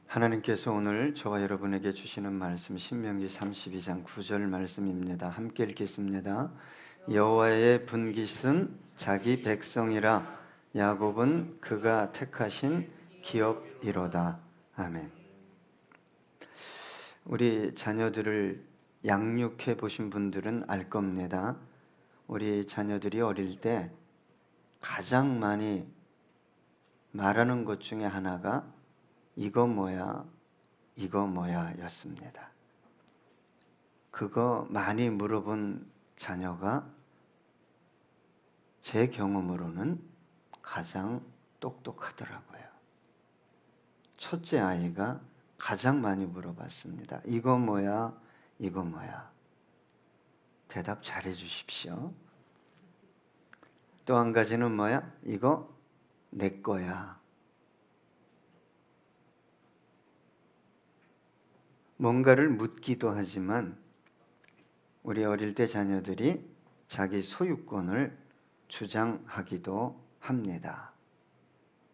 하나님께서 오늘 저와 여러분에게 주시는 말씀 신명기 32장 9절 말씀입니다. 함께 읽겠습니다. 여호와의 분깃은 자기 백성이라 야곱은 그가 택하신 기업이로다. 아멘. 우리 자녀들을 양육해 보신 분들은 알 겁니다. 우리 자녀들이 어릴 때 가장 많이 말하는 것 중에 하나가 이거 뭐야, 이거 뭐야 였습니다. 그거 많이 물어본 자녀가 제 경험으로는 가장 똑똑하더라고요. 첫째 아이가 가장 많이 물어봤습니다. 이거 뭐야, 이거 뭐야. 대답 잘해 주십시오. 또 한 가지는 뭐야? 이거 내 거야. 뭔가를 묻기도 하지만 우리 어릴 때 자녀들이 자기 소유권을 주장하기도 합니다.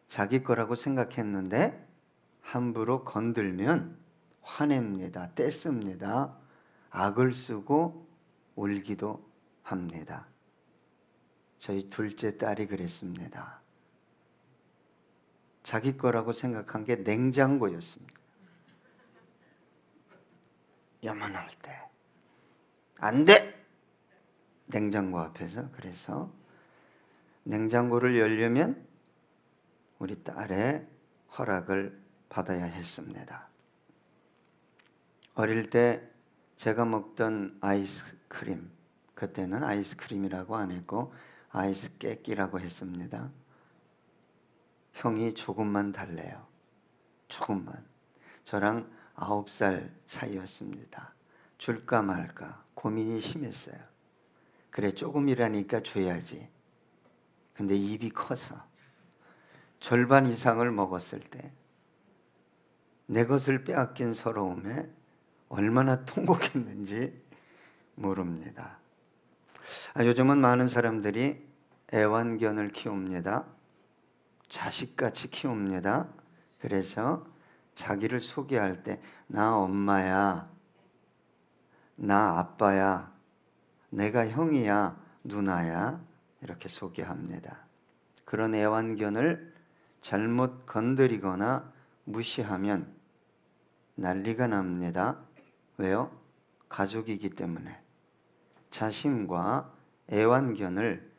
자기 거라고 생각했는데 함부로 건들면 화냅니다. 떼씁니다. 악을 쓰고 울기도 합니다. 저희 둘째 딸이 그랬습니다. 자기 거라고 생각한 게 냉장고였습니다. 요만할 때 안 돼! 냉장고 앞에서. 그래서 냉장고를 열려면 우리 딸의 허락을 받아야 했습니다. 어릴 때 제가 먹던 아이스크림, 그때는 아이스크림이라고 안 했고 아이스 깨끼라고 했습니다. 형이 조금만 달래요. 조금만. 저랑 9살 차이였습니다. 줄까 말까 고민이 심했어요. 그래, 조금이라니까 줘야지. 근데 입이 커서 절반 이상을 먹었을 때 내 것을 빼앗긴 서러움에 얼마나 통곡했는지 모릅니다. 요즘은 많은 사람들이 애완견을 키웁니다. 자식같이 키웁니다. 그래서 자기를 소개할 때 나 엄마야, 나 아빠야, 내가 형이야, 누나야 이렇게 소개합니다. 그런 애완견을 잘못 건드리거나 무시하면 난리가 납니다. 왜요? 가족이기 때문에. 자신과 애완견을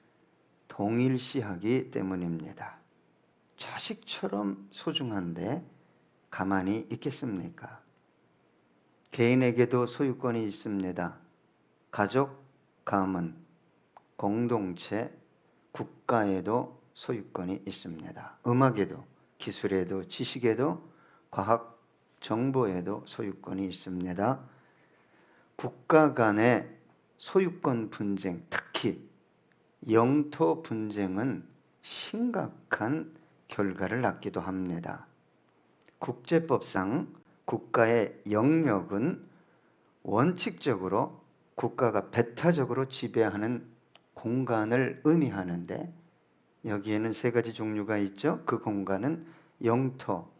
동일시하기 때문입니다. 자식처럼 소중한데 가만히 있겠습니까? 개인에게도 소유권이 있습니다. 가족, 가문, 공동체, 국가에도 소유권이 있습니다. 음악에도, 기술에도, 지식에도, 과학, 정보에도 소유권이 있습니다. 국가 간의 소유권 분쟁, 특히 영토 분쟁은 심각한 결과를 낳기도 합니다. 국제법상 국가의 영역은 원칙적으로 국가가 배타적으로 지배하는 공간을 의미하는데 여기에는 세 가지 종류가 있죠. 그 공간은 영토,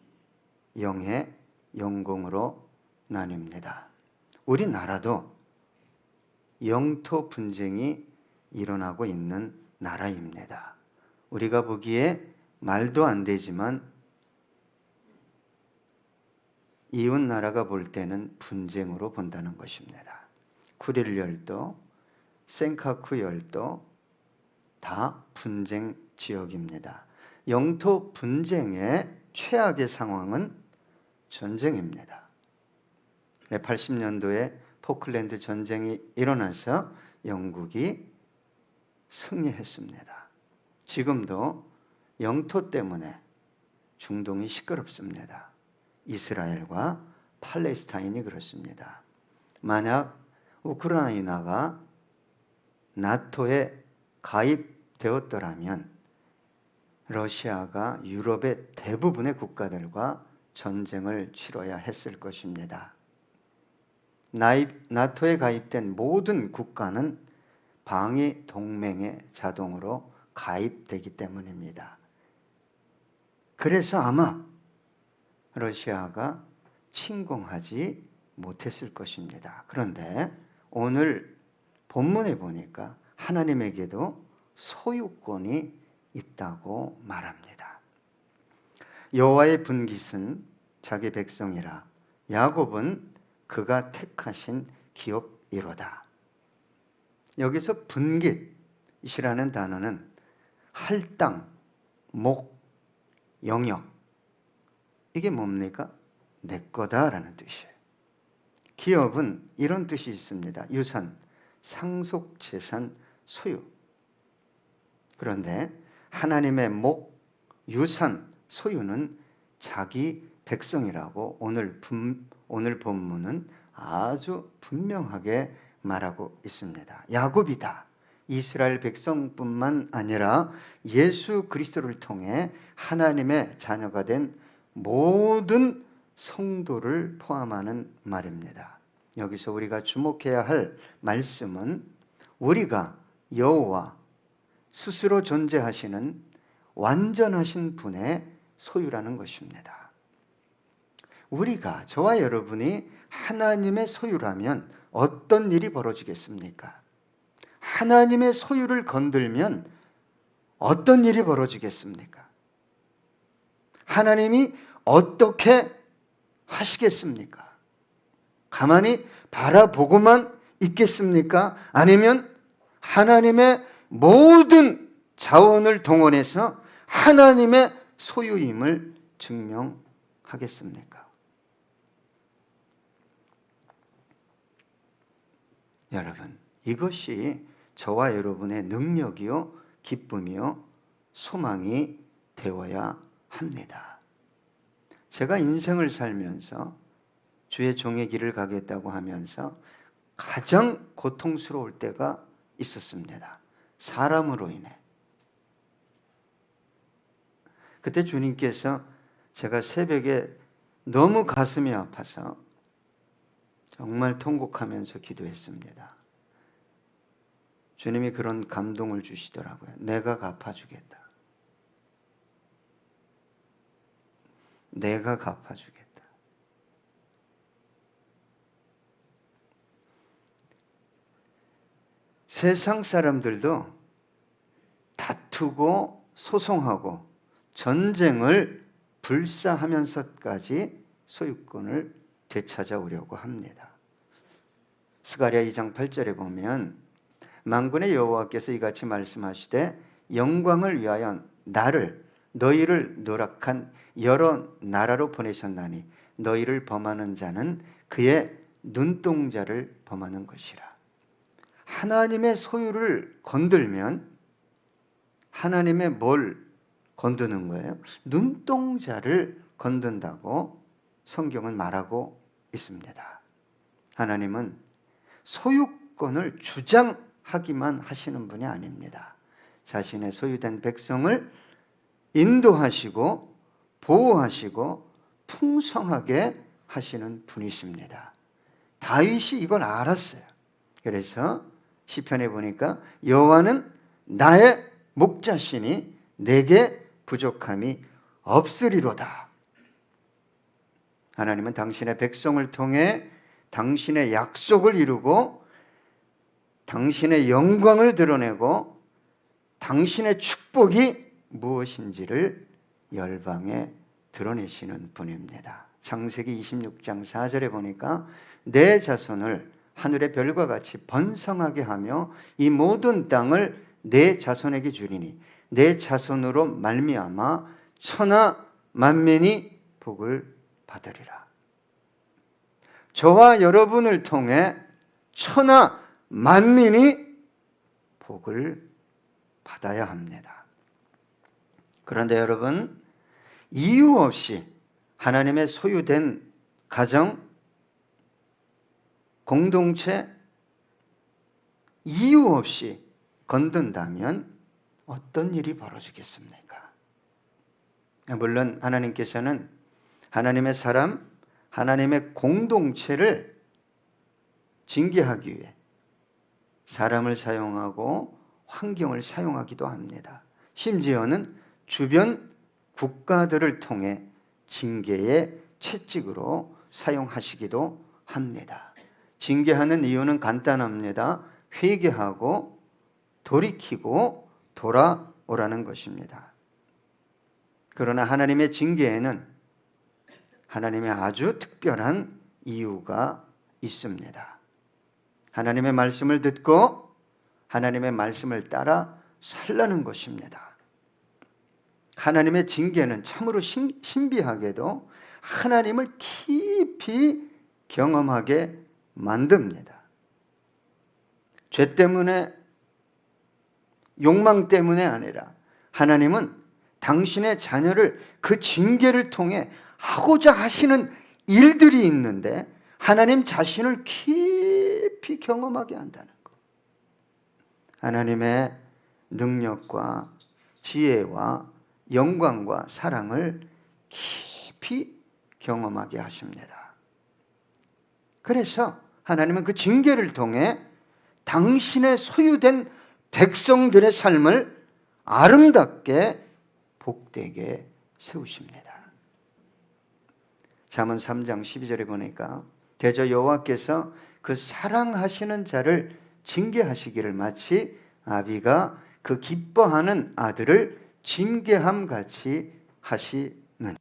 영해, 영공으로 나뉩니다. 우리나라도 영토 분쟁이 일어나고 있는 나라입니다. 우리가 보기에 말도 안 되지만 이웃 나라가 볼 때는 분쟁으로 본다는 것입니다. 쿠릴 열도, 센카쿠 열도 다 분쟁 지역입니다. 영토 분쟁의 최악의 상황은 전쟁입니다. 80년도에 포클랜드 전쟁이 일어나서 영국이 승리했습니다. 지금도 영토 때문에 중동이 시끄럽습니다. 이스라엘과 팔레스타인이 그렇습니다. 만약 우크라이나가 나토에 가입되었더라면 러시아가 유럽의 대부분의 국가들과 전쟁을 치러야 했을 것입니다. 나토에 가입된 모든 국가는 방위 동맹에 자동으로 가입되기 때문입니다. 그래서 아마 러시아가 침공하지 못했을 것입니다. 그런데 오늘 본문에 보니까 하나님에게도 소유권이 있다고 말합니다. 여호와의 분깃은 자기 백성이라 야곱은 그가 택하신 기업이로다. 여기서 분깃이라는 단어는 할당, 목, 영역, 이게 뭡니까? 내 거다라는 뜻이에요. 기업은 이런 뜻이 있습니다. 유산, 상속 재산, 소유. 그런데 하나님의 목, 유산, 소유는 자기 백성이라고 오늘 본문은 아주 분명하게 말하고 있습니다. 야곱이다. 이스라엘 백성뿐만 아니라 예수 그리스도를 통해 하나님의 자녀가 된 모든 성도를 포함하는 말입니다. 여기서 우리가 주목해야 할 말씀은 우리가 여호와 스스로 존재하시는 완전하신 분의 소유라는 것입니다. 우리가, 저와 여러분이 하나님의 소유라면 어떤 일이 벌어지겠습니까? 하나님의 소유를 건들면 어떤 일이 벌어지겠습니까? 하나님이 어떻게 하시겠습니까? 가만히 바라보고만 있겠습니까? 아니면 하나님의 모든 자원을 동원해서 하나님의 소유임을 증명하겠습니까? 여러분, 이것이 저와 여러분의 능력이요, 기쁨이요, 소망이 되어야 합니다. 제가 인생을 살면서 주의 종의 길을 가겠다고 하면서 가장 고통스러울 때가 있었습니다. 사람으로 인해. 그때 주님께서 제가 새벽에 너무 가슴이 아파서 정말 통곡하면서 기도했습니다. 주님이 그런 감동을 주시더라고요. 내가 갚아주겠다. 내가 갚아주겠다. 세상 사람들도 다투고 소송하고 전쟁을 불사하면서까지 소유권을 되찾아오려고 합니다. 스가랴 2장 8절에 보면 만군의 여호와께서 이같이 말씀하시되 영광을 위하여 너희를 노력한 여러 나라로 보내셨나니 너희를 범하는 자는 그의 눈동자를 범하는 것이라. 하나님의 소유를 건들면 하나님의 뭘 건드는 거예요? 눈동자를 건든다고 성경은 말하고 있습니다. 하나님은 소유권을 주장하기만 하시는 분이 아닙니다. 자신의 소유된 백성을 인도하시고 보호하시고 풍성하게 하시는 분이십니다. 다윗이 이걸 알았어요. 그래서 시편에 보니까 여호와는 나의 목자시니 내게 부족함이 없으리로다. 하나님은 당신의 백성을 통해 당신의 약속을 이루고 당신의 영광을 드러내고 당신의 축복이 무엇인지를 열방에 드러내시는 분입니다. 창세기 26장 4절에 보니까 내 자손을 하늘의 별과 같이 번성하게 하며 이 모든 땅을 내 자손에게 주리니 내 자손으로 말미암아 천하 만민이 복을 받으리라. 저와 여러분을 통해 천하 만민이 복을 받아야 합니다. 그런데 여러분, 이유 없이 하나님의 소유된 가정, 공동체 이유 없이 건든다면 어떤 일이 벌어지겠습니까? 물론 하나님께서는 하나님의 사람, 하나님의 공동체를 징계하기 위해 사람을 사용하고 환경을 사용하기도 합니다. 심지어는 주변 국가들을 통해 징계의 채찍으로 사용하시기도 합니다. 징계하는 이유는 간단합니다. 회개하고 돌이키고 돌아오라는 것입니다. 그러나 하나님의 징계에는 하나님의 아주 특별한 이유가 있습니다. 하나님의 말씀을 듣고 하나님의 말씀을 따라 살라는 것입니다. 하나님의 징계는 참으로 신비하게도 하나님을 깊이 경험하게 만듭니다. 죄 때문에, 욕망 때문에 아니라 하나님은 당신의 자녀를 그 징계를 통해 하고자 하시는 일들이 있는데 하나님 자신을 깊이 경험하게 한다는 것. 하나님의 능력과 지혜와 영광과 사랑을 깊이 경험하게 하십니다. 그래서 하나님은 그 징계를 통해 당신의 소유된 백성들의 삶을 아름답게 복되게 세우십니다. 잠언 3장 12절에 보니까 대저 여호와께서 그 사랑하시는 자를 징계하시기를 마치 아비가 그 기뻐하는 아들을 징계함 같이 하시느니라.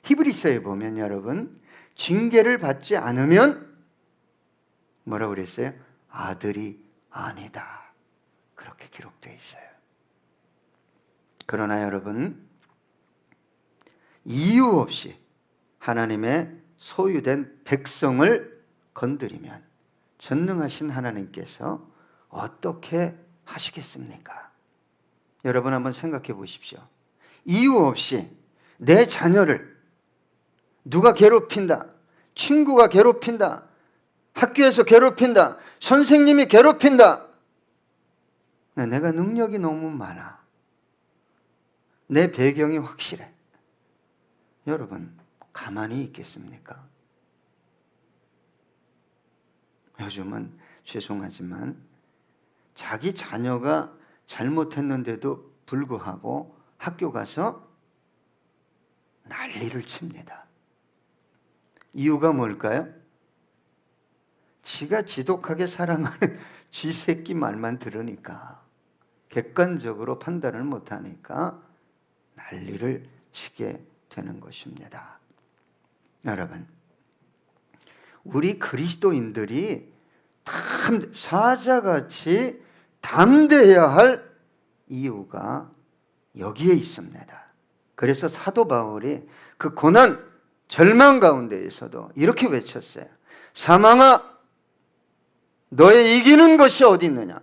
히브리서에 보면 여러분, 징계를 받지 않으면 뭐라고 그랬어요? 아들이 아니다. 그렇게 기록되어 있어요. 그러나 여러분, 이유 없이 하나님의 소유된 백성을 건드리면 전능하신 하나님께서 어떻게 하시겠습니까? 여러분 한번 생각해 보십시오. 이유 없이 내 자녀를 누가 괴롭힌다, 친구가 괴롭힌다, 학교에서 괴롭힌다, 선생님이 괴롭힌다. 내가 능력이 너무 많아. 내 배경이 확실해. 여러분, 가만히 있겠습니까? 요즘은 죄송하지만 자기 자녀가 잘못했는데도 불구하고 학교 가서 난리를 칩니다. 이유가 뭘까요? 지가 지독하게 사랑하는 쥐 새끼 말만 들으니까, 객관적으로 판단을 못하니까 난리를 치게 되는 것입니다. 여러분, 우리 그리스도인들이 사자같이 담대해야 할 이유가 여기에 있습니다. 그래서 사도 바울이 그 고난, 절망 가운데에서도 이렇게 외쳤어요. 사망아, 너의 이기는 것이 어디 있느냐?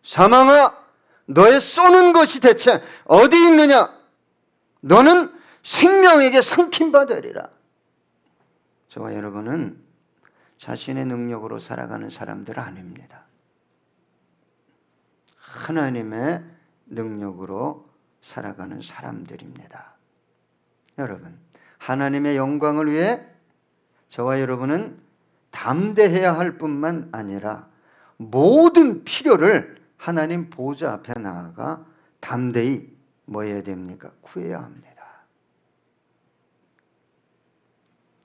사망아, 너의 쏘는 것이 대체 어디 있느냐? 너는 생명에게 삼킨 바 되리라. 저와 여러분은 자신의 능력으로 살아가는 사람들 아닙니다. 하나님의 능력으로 살아가는 사람들입니다. 여러분, 하나님의 영광을 위해 저와 여러분은 담대해야 할 뿐만 아니라 모든 필요를 하나님 보좌 앞에 나아가 담대히 뭐 해야 됩니까? 구해야 합니다.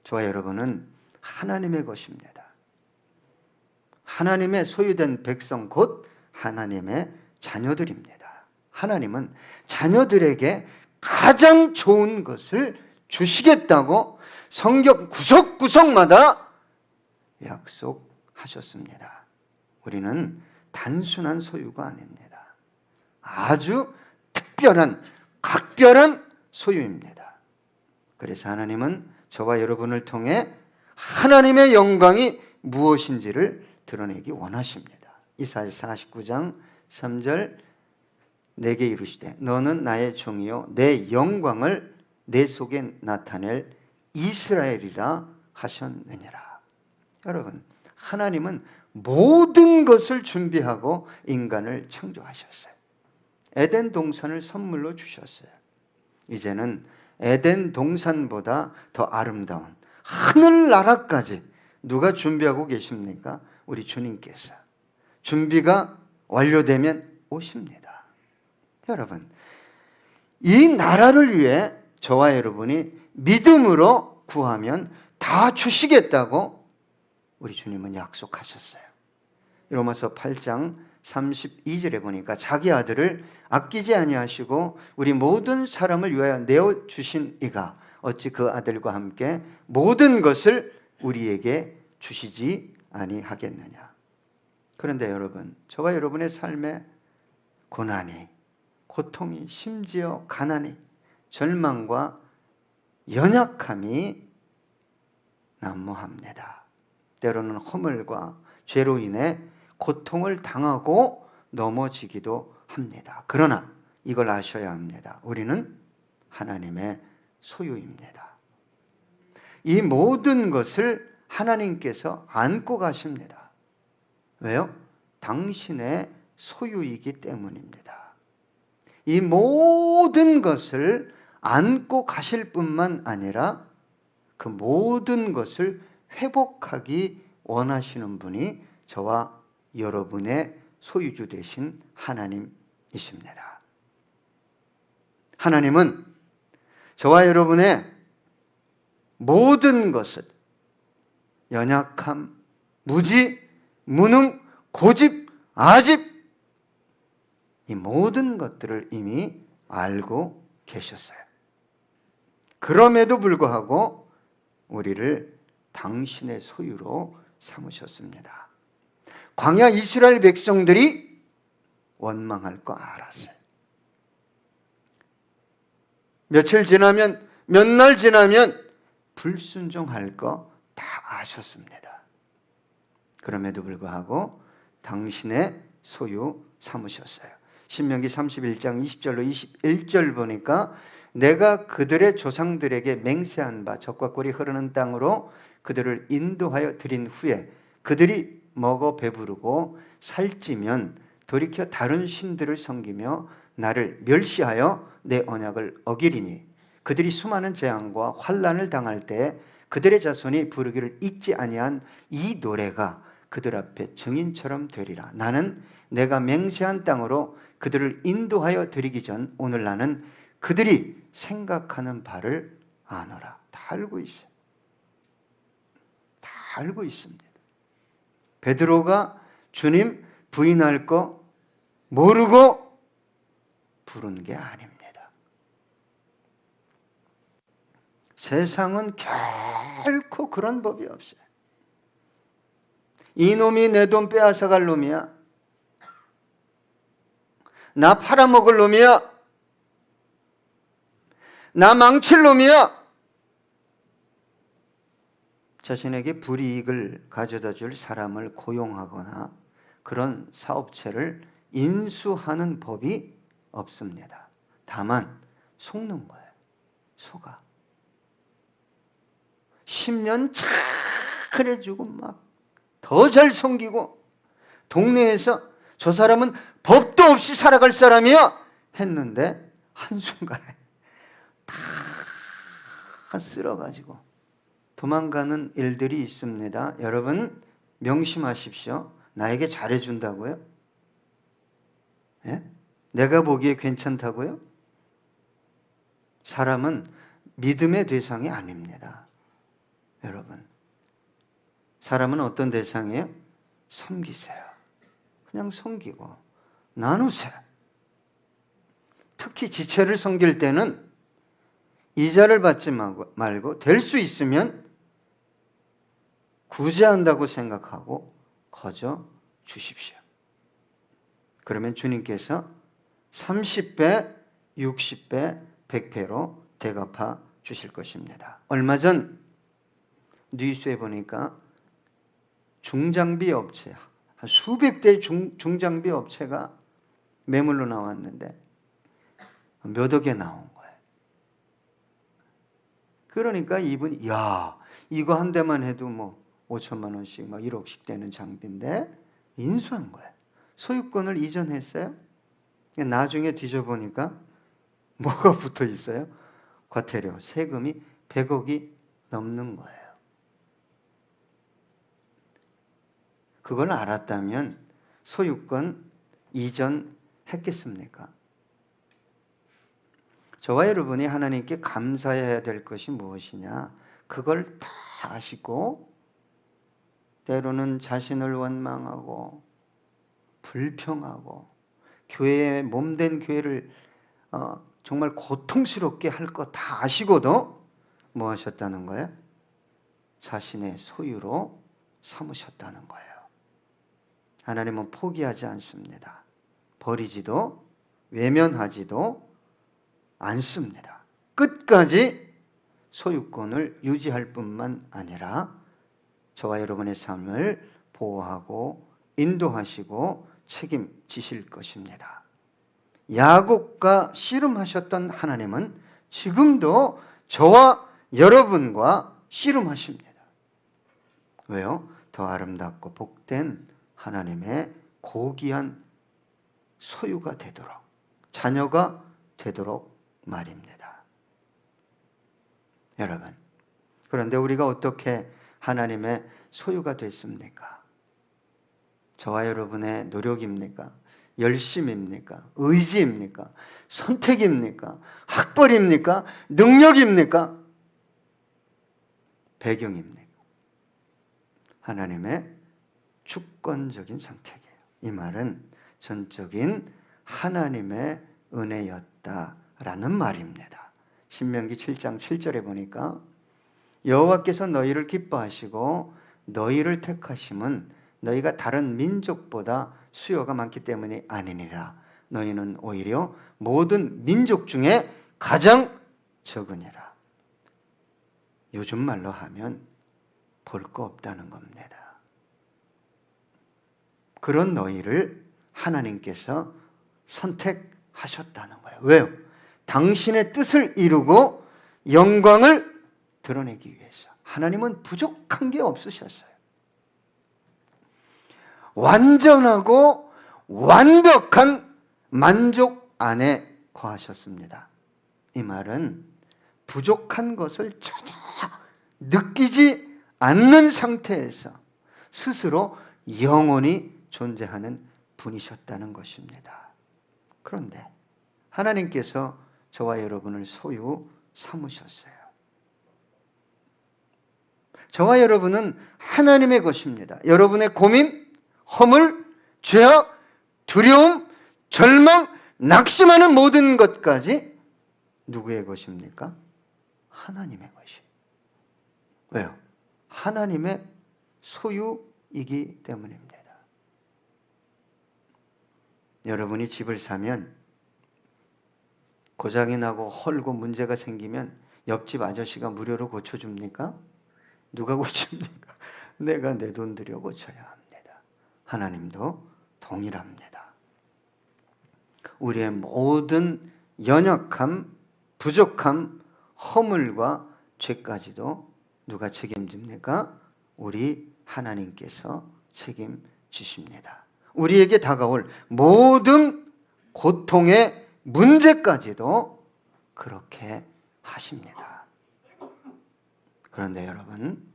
저와 여러분은 하나님의 것입니다. 하나님의 소유된 백성 곧 하나님의 자녀들입니다. 하나님은 자녀들에게 가장 좋은 것을 주시겠다고 성경 구석구석마다 약속하셨습니다. 우리는 단순한 소유가 아닙니다. 아주 특별한, 각별한 소유입니다. 그래서 하나님은 저와 여러분을 통해 하나님의 영광이 무엇인지를 드러내기 원하십니다. 이사야서 49장 3절, 내게 이르시되 너는 나의 종이요 내 영광을 내 속에 나타낼 이스라엘이라 하셨느니라. 여러분, 하나님은 모든 것을 준비하고 인간을 창조하셨어요. 에덴 동산을 선물로 주셨어요. 이제는 에덴 동산보다 더 아름다운 하늘나라까지 누가 준비하고 계십니까? 우리 주님께서. 준비가 완료되면 오십니다. 여러분, 이 나라를 위해 저와 여러분이 믿음으로 구하면 다 주시겠다고 우리 주님은 약속하셨어요. 로마서 8장 32절에 보니까 자기 아들을 아끼지 아니하시고 우리 모든 사람을 위하여 내어 주신 이가 어찌 그 아들과 함께 모든 것을 우리에게 주시지 아니하겠느냐. 그런데 여러분, 저와 여러분의 삶에 고난이, 고통이, 심지어 가난이, 절망과 연약함이 난무합니다. 때로는 허물과 죄로 인해 고통을 당하고 넘어지기도 합니다. 그러나 이걸 아셔야 합니다. 우리는 하나님의 소유입니다. 이 모든 것을 하나님께서 안고 가십니다. 왜요? 당신의 소유이기 때문입니다. 이 모든 것을 안고 가실 뿐만 아니라 그 모든 것을 회복하기 원하시는 분이 저와 여러분의 소유주 되신 하나님이십니다. 하나님은 저와 여러분의 모든 것을 연약함, 무지, 무능, 고집, 아집 이 모든 것들을 이미 알고 계셨어요. 그럼에도 불구하고 우리를 당신의 소유로 삼으셨습니다. 광야 이스라엘 백성들이 원망할 거 알았어요. 며칠 지나면, 몇 날 지나면 불순종할 거 다 아셨습니다. 그럼에도 불구하고 당신의 소유 삼으셨어요. 신명기 31장 20절로 21절 보니까 내가 그들의 조상들에게 맹세한 바 젖과 꿀이 흐르는 땅으로 그들을 인도하여 드린 후에 그들이 먹어 배부르고 살찌면 돌이켜 다른 신들을 섬기며 나를 멸시하여 내 언약을 어기리니 그들이 수많은 재앙과 환난을 당할 때 그들의 자손이 부르기를 잊지 아니한 이 노래가 그들 앞에 증인처럼 되리라. 나는 내가 맹세한 땅으로 그들을 인도하여 드리기 전 오늘 나는 그들이 생각하는 바를 아노라. 다 알고 있어요. 다 알고 있습니다. 베드로가 주님 부인할 거 모르고 부른 게 아닙니다. 세상은 결코 그런 법이 없어요. 이놈이 내 돈 빼앗아갈 놈이야. 나 팔아먹을 놈이야. 나 망칠 놈이야. 자신에게 불이익을 가져다 줄 사람을 고용하거나 그런 사업체를 인수하는 법이 없습니다. 다만 속는 거예요. 속아. 10년 잘해주고 막 더 잘 섬기고 동네에서 저 사람은 법도 없이 살아갈 사람이야 했는데 한순간에 다 쓸어가지고 도망가는 일들이 있습니다. 여러분 명심하십시오. 나에게 잘해준다고요? 예? 내가 보기에 괜찮다고요? 사람은 믿음의 대상이 아닙니다. 여러분, 사람은 어떤 대상이에요? 섬기세요. 그냥 섬기고 나누세요. 특히 지체를 섬길 때는 이자를 받지 말고 될 수 있으면 구제한다고 생각하고 거저 주십시오. 그러면 주님께서 30배, 60배, 100배로 대갚아 주실 것입니다. 얼마 전 뉴스에 보니까 중장비 업체, 수백 대의 중장비 업체가 매물로 나왔는데 몇 억에 나온 거예요. 그러니까 이분이 야 이거 한 대만 해도 뭐 5천만 원씩 막 1억씩 되는 장비인데 인수한 거예요. 소유권을 이전했어요. 나중에 뒤져보니까 뭐가 붙어 있어요? 과태료, 세금이 100억이 넘는 거예요. 그걸 알았다면 소유권 이전했겠습니까? 저와 여러분이 하나님께 감사해야 될 것이 무엇이냐? 그걸 다 아시고 때로는 자신을 원망하고 불평하고 교회에 몸된 교회를 정말 고통스럽게 할 것 다 아시고도 뭐 하셨다는 거예요? 자신의 소유로 삼으셨다는 거예요. 하나님은 포기하지 않습니다. 버리지도 외면하지도 않습니다. 끝까지 소유권을 유지할 뿐만 아니라 저와 여러분의 삶을 보호하고 인도하시고 책임지실 것입니다. 야곱과 씨름하셨던 하나님은 지금도 저와 여러분과 씨름하십니다. 왜요? 더 아름답고 복된 하나님의 고귀한 소유가 되도록, 자녀가 되도록 말입니다. 여러분, 그런데 우리가 어떻게 하나님의 소유가 됐습니까? 저와 여러분의 노력입니까? 열심입니까? 의지입니까? 선택입니까? 학벌입니까? 능력입니까? 배경입니까? 하나님의 주권적인 선택이에요. 이 말은 전적인 하나님의 은혜였다라는 말입니다. 신명기 7장 7절에 보니까 여호와께서 너희를 기뻐하시고 너희를 택하심은 너희가 다른 민족보다 수요가 많기 때문이 아니니라. 너희는 오히려 모든 민족 중에 가장 적으니라. 요즘 말로 하면 볼 거 없다는 겁니다. 그런 너희를 하나님께서 선택하셨다는 거예요. 왜요? 당신의 뜻을 이루고 영광을 드러내기 위해서. 하나님은 부족한 게 없으셨어요. 완전하고 완벽한 만족 안에 거하셨습니다. 이 말은 부족한 것을 전혀 느끼지 않는 상태에서 스스로 영원히 존재하는 분이셨다는 것입니다. 그런데 하나님께서 저와 여러분을 소유 삼으셨어요. 저와 여러분은 하나님의 것입니다. 여러분의 고민, 허물, 죄악, 두려움, 절망, 낙심하는 모든 것까지 누구의 것입니까? 하나님의 것이. 왜요? 하나님의 소유이기 때문입니다. 여러분이 집을 사면 고장이 나고 헐고 문제가 생기면 옆집 아저씨가 무료로 고쳐줍니까? 누가 고칩니까? 내가 내 돈 들여 고쳐야 합니다. 하나님도 동일합니다. 우리의 모든 연약함, 부족함, 허물과 죄까지도 누가 책임집니까? 우리 하나님께서 책임지십니다. 우리에게 다가올 모든 고통의 문제까지도 그렇게 하십니다. 그런데 여러분,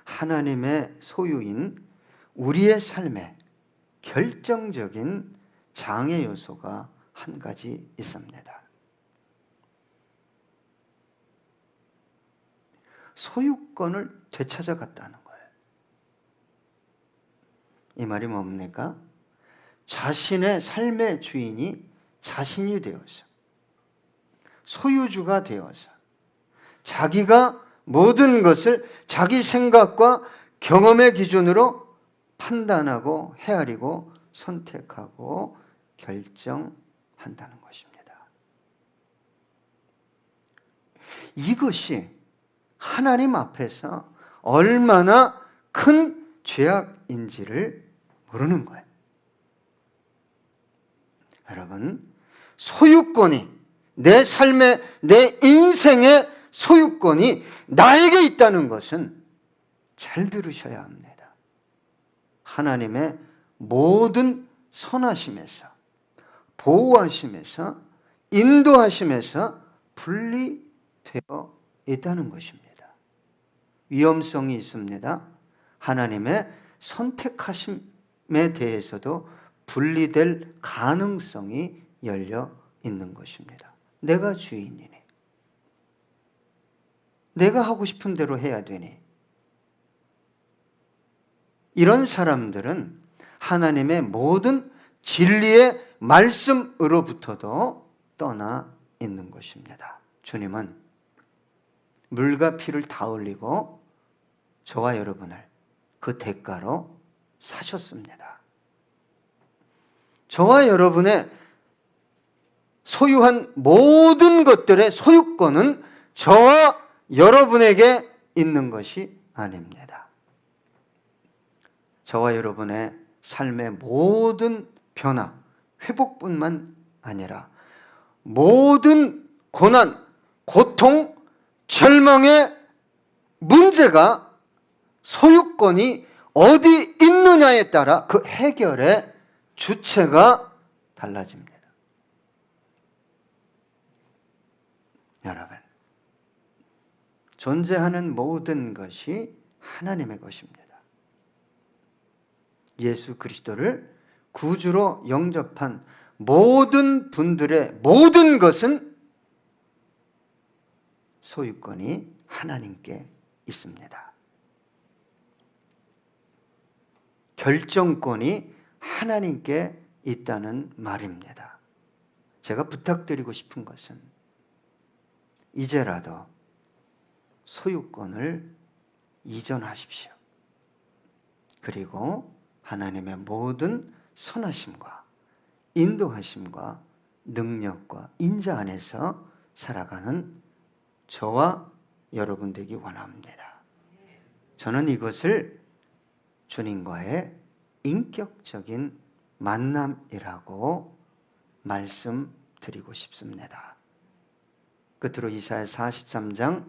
하나님의 소유인 우리의 삶에 결정적인 장애 요소가 한 가지 있습니다. 소유권을 되찾아갔다는 거예요. 이 말이 뭡니까? 자신의 삶의 주인이 자신이 되어서, 소유주가 되어서 자기가 모든 것을 자기 생각과 경험의 기준으로 판단하고 헤아리고 선택하고 결정한다는 것입니다. 이것이 하나님 앞에서 얼마나 큰 죄악인지를 모르는 거예요. 여러분, 소유권이, 내 삶의, 내 인생의 소유권이 나에게 있다는 것은 잘 들으셔야 합니다. 하나님의 모든 선하심에서, 보호하심에서, 인도하심에서 분리되어 있다는 것입니다. 위험성이 있습니다. 하나님의 선택하심에 대해서도 분리될 가능성이 열려 있는 것입니다. 내가 주인이니, 내가 하고 싶은 대로 해야 되니, 이런 사람들은 하나님의 모든 진리의 말씀으로부터도 떠나 있는 것입니다. 주님은 물과 피를 다 흘리고 저와 여러분을 그 대가로 사셨습니다. 저와 여러분의 소유한 모든 것들의 소유권은 저와 여러분에게 있는 것이 아닙니다. 저와 여러분의 삶의 모든 변화, 회복뿐만 아니라 모든 고난, 고통, 절망의 문제가 소유권이 어디 있느냐에 따라 그 해결의 주체가 달라집니다. 여러분, 존재하는 모든 것이 하나님의 것입니다. 예수 그리스도를 구주로 영접한 모든 분들의 모든 것은 소유권이 하나님께 있습니다. 결정권이 하나님께 있다는 말입니다. 제가 부탁드리고 싶은 것은 이제라도 소유권을 이전하십시오. 그리고 하나님의 모든 선하심과 인도하심과 능력과 인자 안에서 살아가는 저와 여러분 되기 원합니다. 저는 이것을 주님과의 인격적인 만남이라고 말씀드리고 싶습니다. 끝으로 이사야 43장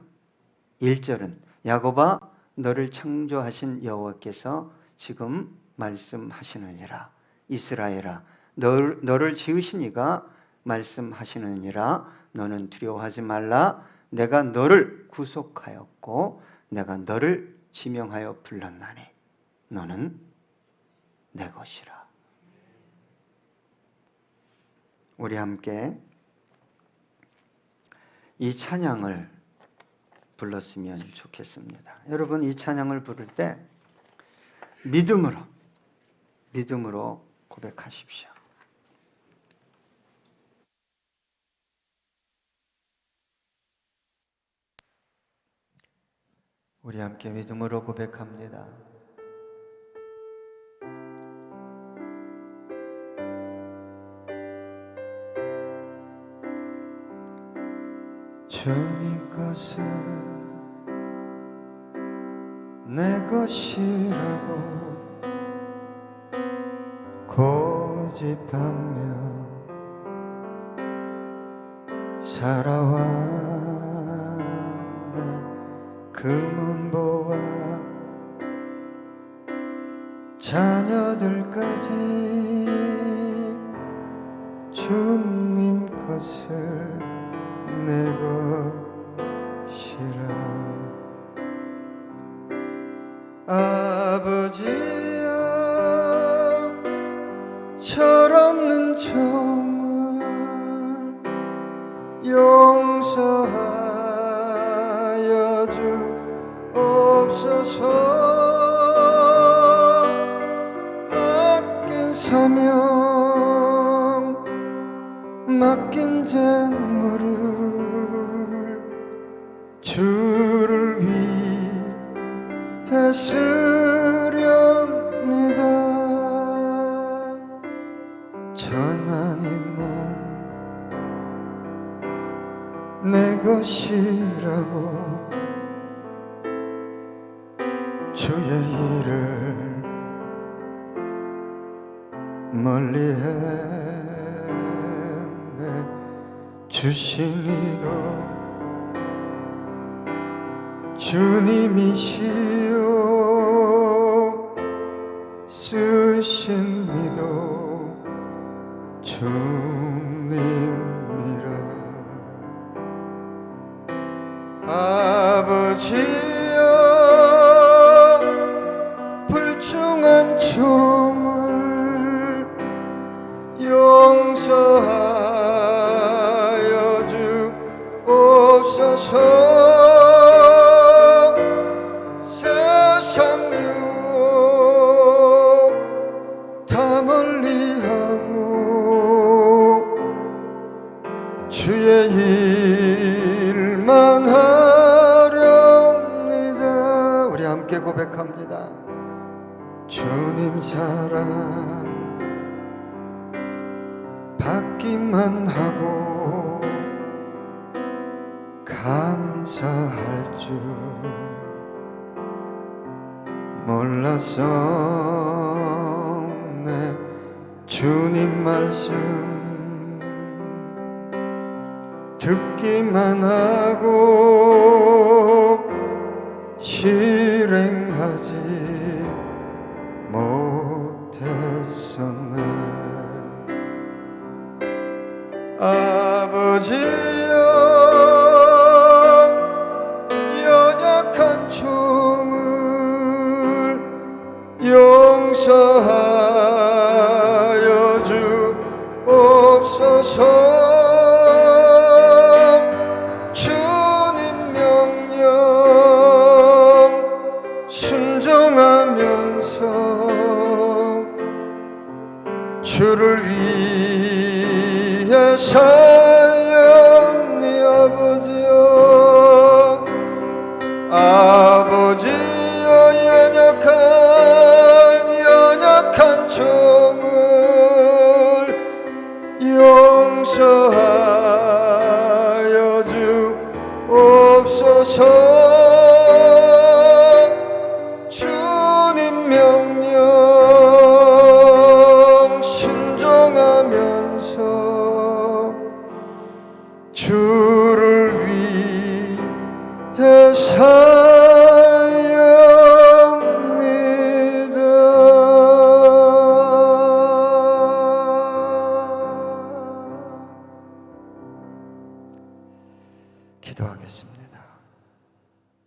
1절은 야곱아 너를 창조하신 여호와께서 지금 말씀하시느니라. 이스라엘아 너를 지으신 이가 말씀하시느니라. 너는 두려워하지 말라. 내가 너를 구속하였고 내가 너를 지명하여 불렀나니 너는 내 것이라. 우리 함께 이 찬양을 불렀으면 좋겠습니다. 여러분, 이 찬양을 부를 때 믿음으로 고백하십시오. 우리 함께 믿음으로 고백합니다. 주님 것은 내 것이라고 고집하며 살아왔네. 금은보와 자녀들까지 주님 것을 내 것이라. 아버지여 철없는 종을 용서하여 주옵소서. 맡긴 사명 맡긴 재물을 주를 위해 쓰렵니다. 전하니 몸 내 것이라고 주의 일을 멀리했네. 주신 이도 주님이시오. 쓰신 이도 주님이라. 아버지여 불중한 종을 용서하여 받기만 하렵니다. 우리 함께 고백합니다. 주님 사랑 받기만 하고 감사할 줄 몰랐었네. 주님 말씀 듣기만 하고 실행하지 못했었네. 아버지여, 연약한 종을 용서하여 주옵소서. 주님 명령 순종하면서 주를 위해 살렵니. 아버지여, 아버지여, 연약한 종을 용서하여 주옵소서. 주님 명령 순종하면서 주를 위해 살렵니다. 기도하겠습니다.